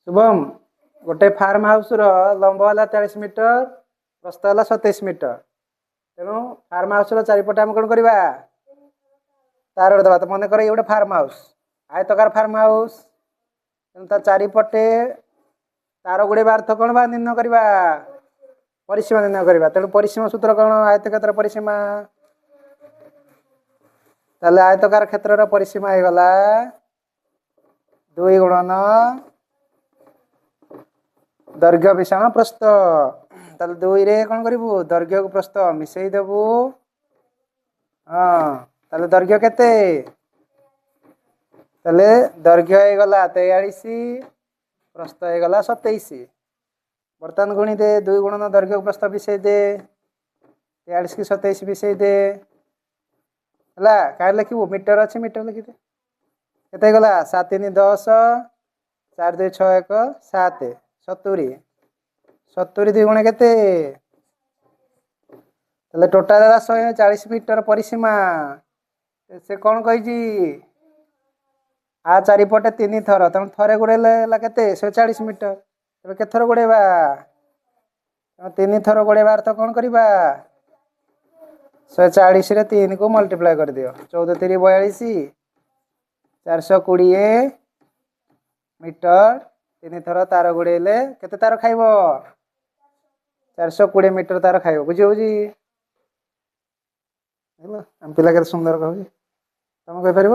शुभम गोटे farm house लंब है 40 मीटर प्रस्थ है 27 मीटर तेणु फार्म हाउस चारिपटे आम कौन करवा तार दबा तो मन कर ये गोटे फार्म हाउस आयतकार फार्म हाउस तेणु चारिपटे तार गुड़े अर्थ कौन बा निर्णय करवा परिसीमा निर्णय करवा तेणु परिसीमा सूत्र कौन आयत क्षेत्र परिसीमा ताले आयतकार क्षेत्र परिसीमा हो गला 2 गुणन दैर्घ्य विषाण प्रस्थ ताले 2 रे कौन करू दैर्घ्य को प्रस्थ मिसई देबू हाँ ताले दैर्घ्य केते ताले दैर्घ्य हो गला 43 प्रस्थ हो गला 27 बर्तमान गुणी दे 2 गुणन दैर्घ्य को प्रस्थ मिसई दे 43 की 27 मिसई दे है क्या लिखू मीटर अच्छे मीटर लिखिदे केते गला 7 3 10 4 2 6 1 7 70 70 2 गुणे केते ताले टोटाल 140 मीटर परिसीमा से कौन कही आ चारिपटे 3 थर तेणु थरे गुड़ेला केते 140 मीटर तेरे के थर गुड़ेबा 3 थर गुड़ेबा अर्थ कौन करवा 140 रे 3 को मल्टीप्लाई कर दियो 14 3 42 420 मीटर 3 थर तार गुड़ेले केते तार खाइब 420 मीटर तार खाइब बुझी बुझी आम पिला के सुंदर कहूँ तुम कहीपर